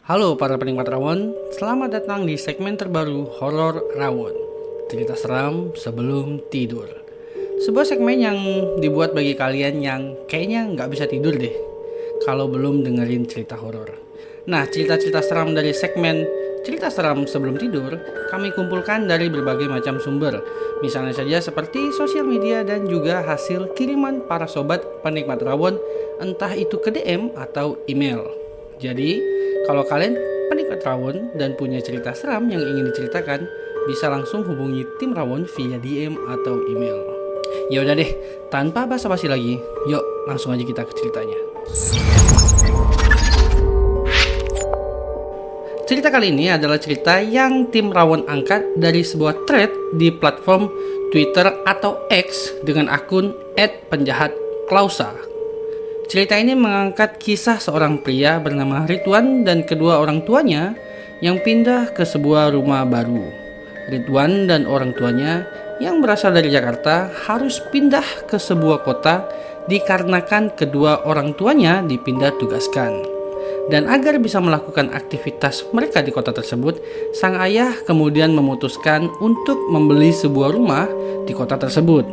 Halo para penikmat rawon, selamat datang di segmen terbaru Horor Rawon. Cerita seram sebelum tidur. Sebuah segmen yang dibuat bagi kalian yang kayaknya nggak bisa tidur deh kalau belum dengerin cerita horor. Nah, cerita-cerita seram dari segmen Cerita Seram Sebelum Tidur kami kumpulkan dari berbagai macam sumber. Misalnya saja seperti sosial media dan juga hasil kiriman para sobat penikmat rawon, entah itu ke DM atau email. Jadi, kalau kalian penikmat rawon dan punya cerita seram yang ingin diceritakan, bisa langsung hubungi tim rawon via DM atau email. Ya udah deh, tanpa basa-basi lagi, yuk langsung aja kita ke ceritanya. Cerita kali ini adalah cerita yang tim rawon angkat dari sebuah thread di platform Twitter atau X dengan akun @penjahatklausa. Cerita ini mengangkat kisah seorang pria bernama Ridwan dan kedua orang tuanya yang pindah ke sebuah rumah baru. Ridwan dan orang tuanya yang berasal dari Jakarta harus pindah ke sebuah kota dikarenakan kedua orang tuanya dipindah tugaskan. Dan agar bisa melakukan aktivitas mereka di kota tersebut, sang ayah kemudian memutuskan untuk membeli sebuah rumah di kota tersebut.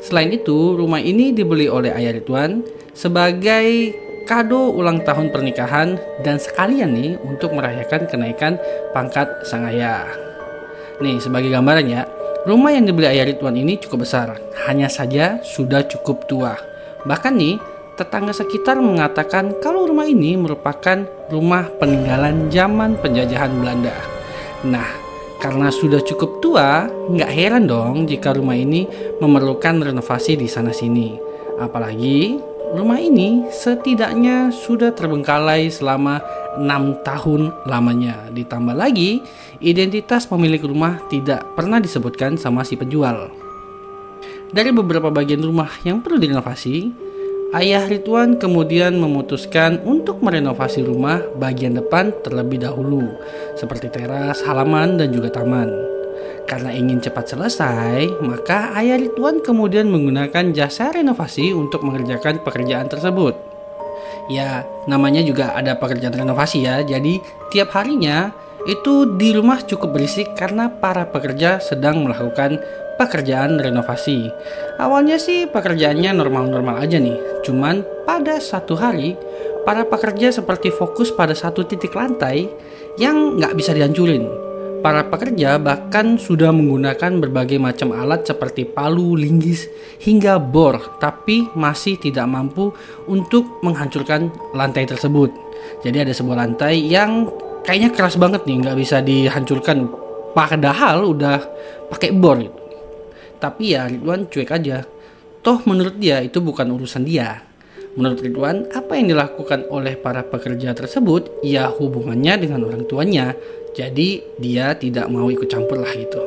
Selain itu, rumah ini dibeli oleh ayah Ridwan sebagai kado ulang tahun pernikahan dan sekalian nih untuk merayakan kenaikan pangkat sang ayah. Nih, sebagai gambaran ya, rumah yang dibeli ayah Ridwan ini cukup besar, hanya saja sudah cukup tua. Bahkan nih, tetangga sekitar mengatakan kalau rumah ini merupakan rumah peninggalan zaman penjajahan Belanda. Nah, karena sudah cukup tua, nggak heran dong jika rumah ini memerlukan renovasi di sana-sini. Apalagi rumah ini setidaknya sudah terbengkalai selama 6 tahun lamanya. Ditambah lagi, identitas pemilik rumah tidak pernah disebutkan sama si penjual. Dari beberapa bagian rumah yang perlu direnovasi, ayah Ridwan kemudian memutuskan untuk merenovasi rumah bagian depan terlebih dahulu, seperti teras, halaman, dan juga taman. Karena ingin cepat selesai, maka ayah Ridwan kemudian menggunakan jasa renovasi untuk mengerjakan pekerjaan tersebut. Ya, namanya juga ada pekerjaan renovasi ya, jadi tiap harinya itu di rumah cukup berisik karena para pekerja sedang melakukan pekerjaan renovasi. Awalnya sih pekerjaannya normal-normal aja nih, cuman pada satu hari para pekerja seperti fokus pada satu titik lantai yang nggak bisa dihancurin. Para pekerja bahkan sudah menggunakan berbagai macam alat seperti palu, linggis, hingga bor, tapi masih tidak mampu untuk menghancurkan lantai tersebut. Jadi ada sebuah lantai yang kayaknya keras banget nih, nggak bisa dihancurkan, padahal udah pakai bor gitu. Tapi ya Ridwan cuek aja. Toh menurut dia itu bukan urusan dia. Menurut Ridwan, apa yang dilakukan oleh para pekerja tersebut ya hubungannya dengan orang tuanya. Jadi dia tidak mau ikut campur lah gitu.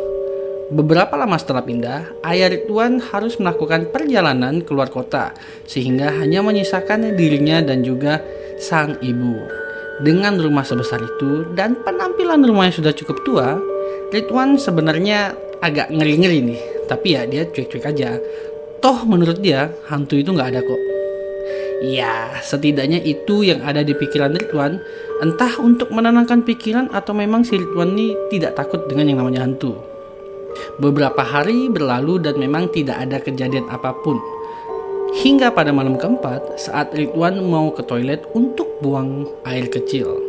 Beberapa lama setelah pindah, ayah Ridwan harus melakukan perjalanan keluar kota sehingga hanya menyisakan dirinya dan juga sang ibu. Dengan rumah sebesar itu dan penampilan rumahnya sudah cukup tua, Ridwan sebenarnya agak ngeri-ngeri nih. Tapi ya dia cuek-cuek aja. Toh menurut dia hantu itu gak ada kok. Ya setidaknya itu yang ada di pikiran Ridwan. Entah untuk menenangkan pikiran atau memang si Ridwan ini tidak takut dengan yang namanya hantu. Beberapa hari berlalu dan memang tidak ada kejadian apapun. Hingga pada malam keempat saat Ridwan mau ke toilet untuk buang air kecil.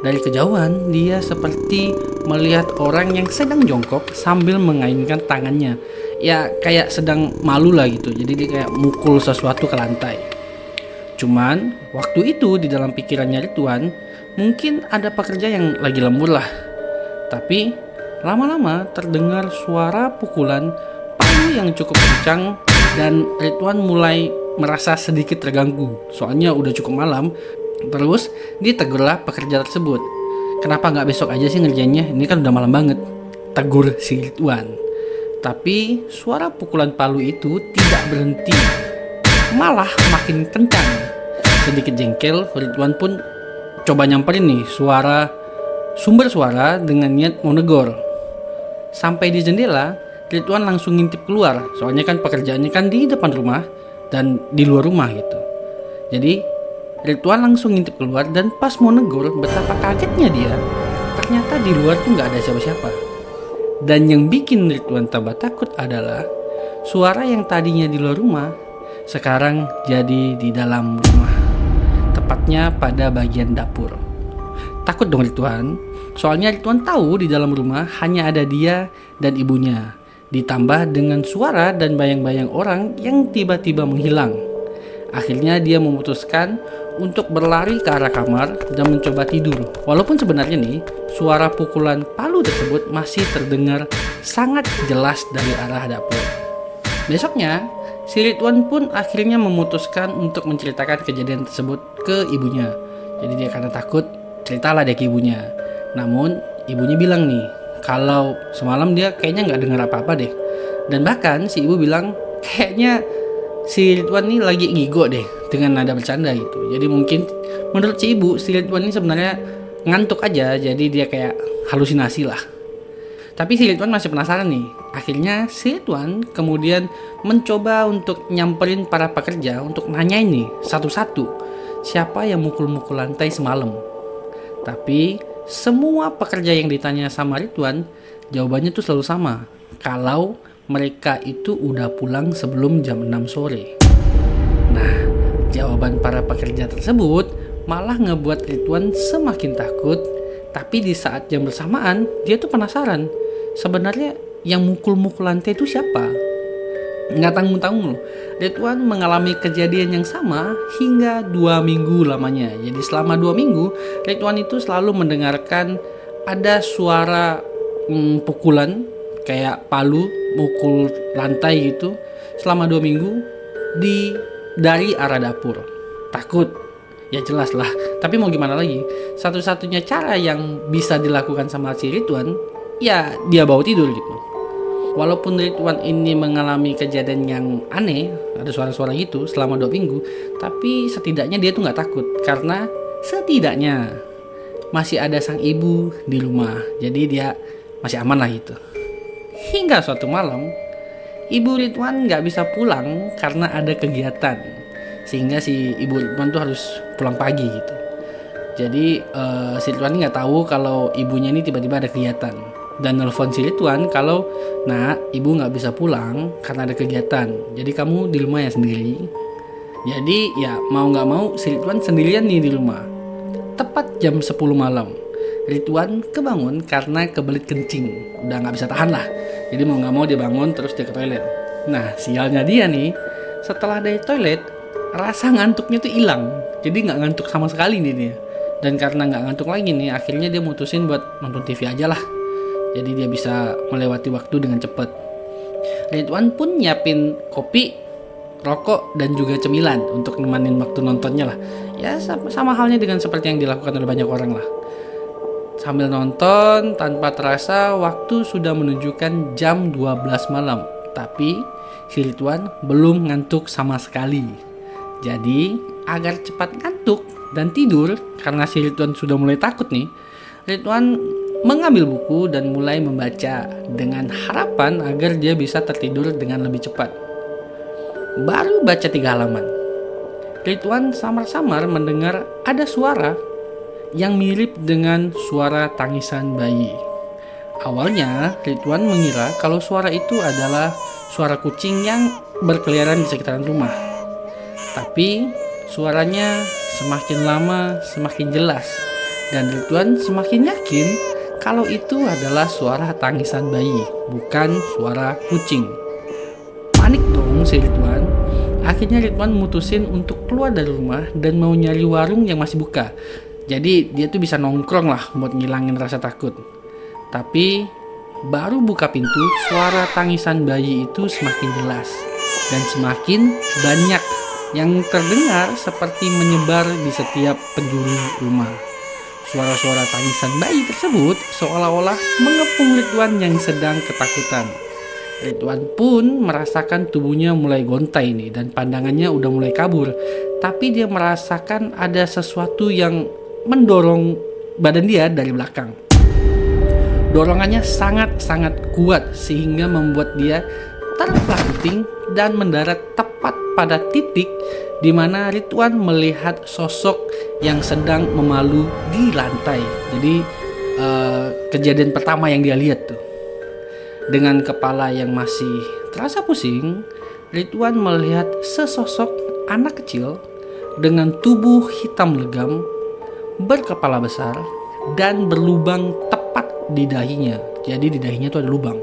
Dari kejauhan dia seperti melihat orang yang sedang jongkok sambil mengaitkan tangannya. Ya kayak sedang malu lah gitu. Jadi dia kayak mukul sesuatu ke lantai. Cuman waktu itu di dalam pikirannya Ridwan, mungkin ada pekerja yang lagi lembur lah. Tapi lama-lama terdengar suara pukulan palu yang cukup kencang dan Ridwan mulai merasa sedikit terganggu. Soalnya udah cukup malam. Terus ditegurlah pekerja tersebut. Kenapa nggak besok aja sih ngerjainnya? Ini kan udah malam banget, tegur si Ridwan. Tapi suara pukulan palu itu tidak berhenti, malah makin kencang. Sedikit jengkel, Ridwan pun coba nyamperin nih sumber suara dengan niat mau negor. Sampai di jendela, Ridwan langsung ngintip keluar. Soalnya kan pekerjaannya kan di depan rumah dan di luar rumah gitu. Jadi Ridwan langsung ngintip keluar dan pas mau negur, betapa kagetnya dia. Ternyata di luar tuh nggak ada siapa-siapa. Dan yang bikin Ridwan tambah takut adalah suara yang tadinya di luar rumah sekarang jadi di dalam rumah. Tepatnya pada bagian dapur. Takut dong Ridwan. Soalnya Ridwan tahu di dalam rumah hanya ada dia dan ibunya. Ditambah dengan suara dan bayang-bayang orang yang tiba-tiba menghilang. Akhirnya dia memutuskan untuk berlari ke arah kamar dan mencoba tidur. Walaupun sebenarnya nih, suara pukulan palu tersebut masih terdengar sangat jelas dari arah dapur. Besoknya, si Ridwan pun akhirnya memutuskan untuk menceritakan kejadian tersebut ke ibunya. Jadi dia karena takut, ceritalah dia ke ibunya. Namun, ibunya bilang nih, kalau semalam dia kayaknya nggak dengar apa-apa deh. Dan bahkan si ibu bilang, kayaknya si Ridwan ini lagi ngigo deh dengan nada bercanda gitu. Jadi mungkin menurut si ibu, si Ridwan ini sebenarnya ngantuk aja, jadi dia kayak halusinasi lah. Tapi si Ridwan masih penasaran nih. Akhirnya si Ridwan kemudian mencoba untuk nyamperin para pekerja untuk nanyain nih satu-satu siapa yang mukul-mukul lantai semalam. Tapi semua pekerja yang ditanya sama Ridwan, jawabannya tuh selalu sama. Kalau mereka itu udah pulang sebelum jam 6 sore. Nah, jawaban para pekerja tersebut malah ngebuat Ridwan semakin takut. Tapi di saat yang bersamaan, dia tuh penasaran. Sebenarnya yang mukul-mukul lantai itu siapa? Nggak tanggung-tanggung loh. Ridwan mengalami kejadian yang sama hingga 2 minggu lamanya. Jadi selama 2 minggu, Ridwan itu selalu mendengarkan ada suara pukulan kayak palu mukul lantai gitu selama 2 minggu dari arah dapur. Takut, ya jelas lah. Tapi mau gimana lagi? Satu-satunya cara yang bisa dilakukan sama si Ridwan, ya dia bawa tidur gitu. Walaupun Ridwan ini mengalami kejadian yang aneh, ada suara-suara gitu selama 2 minggu, tapi setidaknya dia tuh nggak takut karena setidaknya masih ada sang ibu di rumah. Jadi dia masih aman lah gitu. Hingga suatu malam, ibu Ridwan nggak bisa pulang karena ada kegiatan, sehingga si ibu Ridwan tuh harus pulang pagi gitu. Jadi si Ridwan nggak tahu kalau ibunya ini tiba-tiba ada kegiatan dan nelfon si Ridwan kalau, nah ibu nggak bisa pulang karena ada kegiatan. Jadi kamu di rumah ya sendiri. Jadi ya mau nggak mau si Ridwan sendirian nih di rumah. Tepat jam 10 malam. Ridwan kebangun karena kebelit kencing, udah nggak bisa tahan lah. Jadi mau nggak mau dia bangun terus dia ke toilet. Nah sialnya dia nih, setelah dari toilet rasa ngantuknya tuh hilang. Jadi nggak ngantuk sama sekali nih dia. Dan karena nggak ngantuk lagi nih, akhirnya dia mutusin buat nonton TV aja lah. Jadi dia bisa melewati waktu dengan cepat. Ridwan pun nyiapin kopi, rokok dan juga cemilan untuk nemanin waktu nontonnya lah. Ya sama halnya dengan seperti yang dilakukan oleh banyak orang lah. Sambil nonton, tanpa terasa waktu sudah menunjukkan jam 12 malam. Tapi si Ridwan belum ngantuk sama sekali. Jadi agar cepat ngantuk dan tidur, karena si Ridwan sudah mulai takut nih, Ridwan mengambil buku dan mulai membaca dengan harapan agar dia bisa tertidur dengan lebih cepat. Baru baca 3 halaman, Ridwan samar-samar mendengar ada suara yang mirip dengan suara tangisan bayi. Awalnya Ridwan mengira kalau suara itu adalah suara kucing yang berkeliaran di sekitaran rumah. Tapi suaranya semakin lama semakin jelas dan Ridwan semakin yakin kalau itu adalah suara tangisan bayi, bukan suara kucing. Panik dong si Ridwan. Akhirnya Ridwan mutusin untuk keluar dari rumah dan mau nyari warung yang masih buka. Jadi dia tuh bisa nongkrong lah buat ngilangin rasa takut. Tapi baru buka pintu, suara tangisan bayi itu semakin jelas dan semakin banyak yang terdengar seperti menyebar di setiap penjuru rumah. Suara-suara tangisan bayi tersebut seolah-olah mengepung Ridwan yang sedang ketakutan. Ridwan pun merasakan tubuhnya mulai gontai nih dan pandangannya udah mulai kabur. Tapi dia merasakan ada sesuatu yang mendorong badan dia dari belakang. Dorongannya sangat-sangat kuat sehingga membuat dia terpelanting dan mendarat tepat pada titik di mana Ridwan melihat sosok yang sedang memalu di lantai. Jadi kejadian pertama yang dia lihat tuh, dengan kepala yang masih terasa pusing, Ridwan melihat sesosok anak kecil dengan tubuh hitam legam, berkepala besar, dan berlubang tepat di dahinya. Jadi di dahinya itu ada lubang.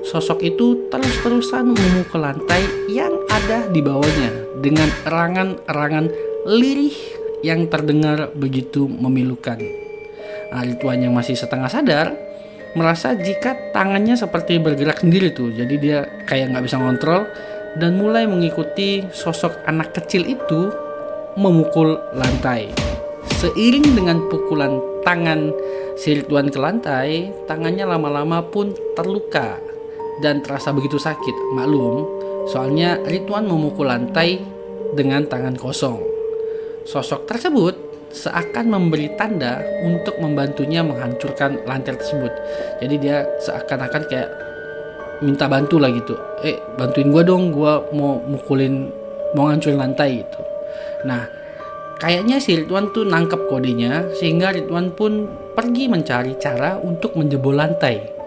Sosok itu terus-terusan memukul lantai yang ada di bawahnya dengan erangan-erangan lirih yang terdengar begitu memilukan. Ridwan yang masih setengah sadar merasa jika tangannya seperti bergerak sendiri tuh. Jadi dia kayak nggak bisa ngontrol dan mulai mengikuti sosok anak kecil itu memukul lantai. Seiring dengan pukulan tangan si Ridwan ke lantai, tangannya lama-lama pun terluka dan terasa begitu sakit. Maklum, soalnya Ridwan memukul lantai dengan tangan kosong. Sosok tersebut seakan memberi tanda untuk membantunya menghancurkan lantai tersebut. Jadi dia seakan-akan kayak minta bantu lah gitu. Bantuin gua dong, gua mau ngancurin lantai gitu. Nah, kayaknya si Ridwan tuh nangkep kodenya, sehingga Ridwan pun pergi mencari cara untuk menjebol lantai.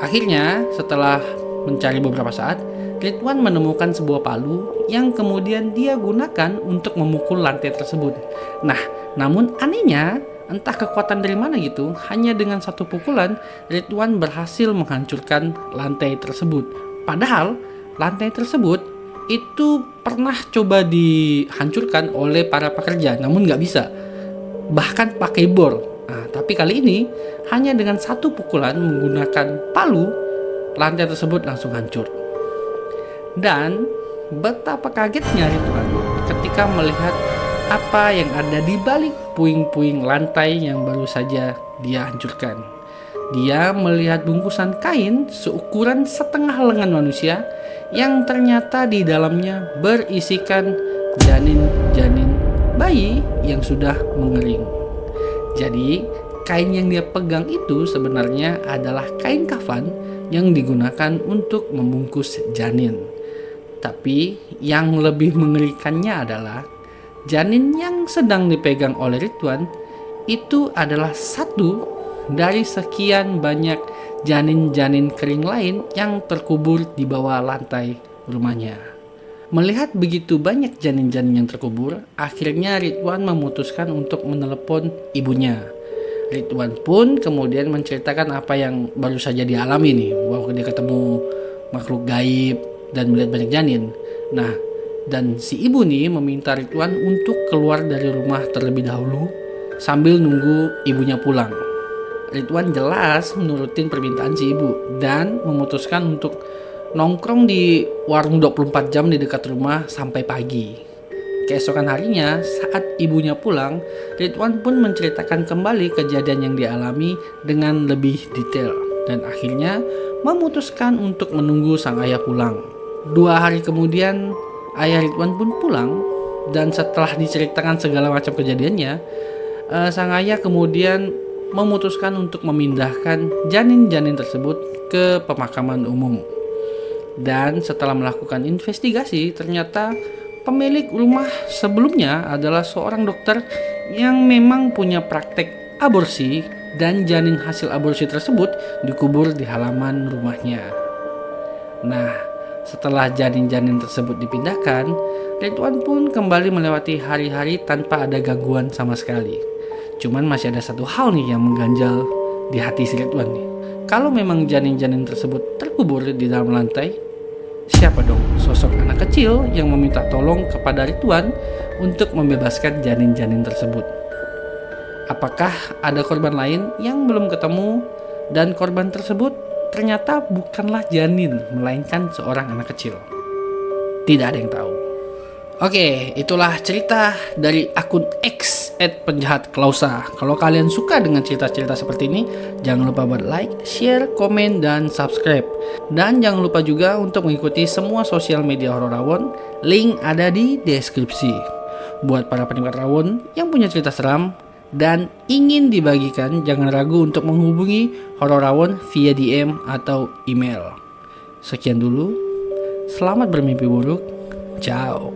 Akhirnya, setelah mencari beberapa saat, Ridwan menemukan sebuah palu yang kemudian dia gunakan untuk memukul lantai tersebut. Nah, namun anehnya, entah kekuatan dari mana gitu, hanya dengan satu pukulan, Ridwan berhasil menghancurkan lantai tersebut. Padahal, lantai tersebut itu pernah coba dihancurkan oleh para pekerja, namun nggak bisa. Bahkan pakai bor. Nah, tapi kali ini hanya dengan satu pukulan menggunakan palu, lantai tersebut langsung hancur. Dan betapa kagetnya Ridwan ketika melihat apa yang ada di balik puing-puing lantai yang baru saja dia hancurkan. Dia melihat bungkusan kain seukuran setengah lengan manusia yang ternyata di dalamnya berisikan janin-janin bayi yang sudah mengering. Jadi, kain yang dia pegang itu sebenarnya adalah kain kafan yang digunakan untuk membungkus janin. Tapi, yang lebih mengerikannya adalah janin yang sedang dipegang oleh Ridwan itu adalah satu dari sekian banyak janin-janin kering lain yang terkubur di bawah lantai rumahnya. Melihat begitu banyak janin-janin yang terkubur, akhirnya Ridwan memutuskan untuk menelepon ibunya. Ridwan pun kemudian menceritakan apa yang baru saja dialami nih, bahwa dia ketemu makhluk gaib dan melihat banyak janin. Nah, dan si ibu nih meminta Ridwan untuk keluar dari rumah terlebih dahulu sambil nunggu ibunya pulang. Ridwan jelas menurutin permintaan si ibu dan memutuskan untuk nongkrong di warung 24 jam di dekat rumah sampai pagi. Keesokan harinya, saat ibunya pulang, Ridwan pun menceritakan kembali kejadian yang dialami dengan lebih detail dan akhirnya memutuskan untuk menunggu sang ayah pulang. 2 hari kemudian, ayah Ridwan pun pulang dan setelah diceritakan segala macam kejadiannya, sang ayah kemudian memutuskan untuk memindahkan janin-janin tersebut ke pemakaman umum. Dan setelah melakukan investigasi, ternyata pemilik rumah sebelumnya adalah seorang dokter yang memang punya praktek aborsi dan janin hasil aborsi tersebut dikubur di halaman rumahnya. Nah, setelah janin-janin tersebut dipindahkan, Ridwan pun kembali melewati hari-hari tanpa ada gangguan sama sekali. Cuman masih ada satu hal nih yang mengganjal di hati si Ridwan nih. Kalau memang janin-janin tersebut terkubur di dalam lantai, siapa dong sosok anak kecil yang meminta tolong kepada Ridwan untuk membebaskan janin-janin tersebut? Apakah ada korban lain yang belum ketemu dan korban tersebut ternyata bukanlah janin, melainkan seorang anak kecil? Tidak ada yang tahu. Oke, itulah cerita dari akun X @penjahatklausa. Kalau kalian suka dengan cerita-cerita seperti ini, jangan lupa buat like, share, komen, dan subscribe. Dan jangan lupa juga untuk mengikuti semua sosial media Horor Rawon. Link ada di deskripsi. Buat para penikmat Rawon yang punya cerita seram dan ingin dibagikan, jangan ragu untuk menghubungi Horor Rawon via DM atau email. Sekian dulu. Selamat bermimpi buruk. Ciao.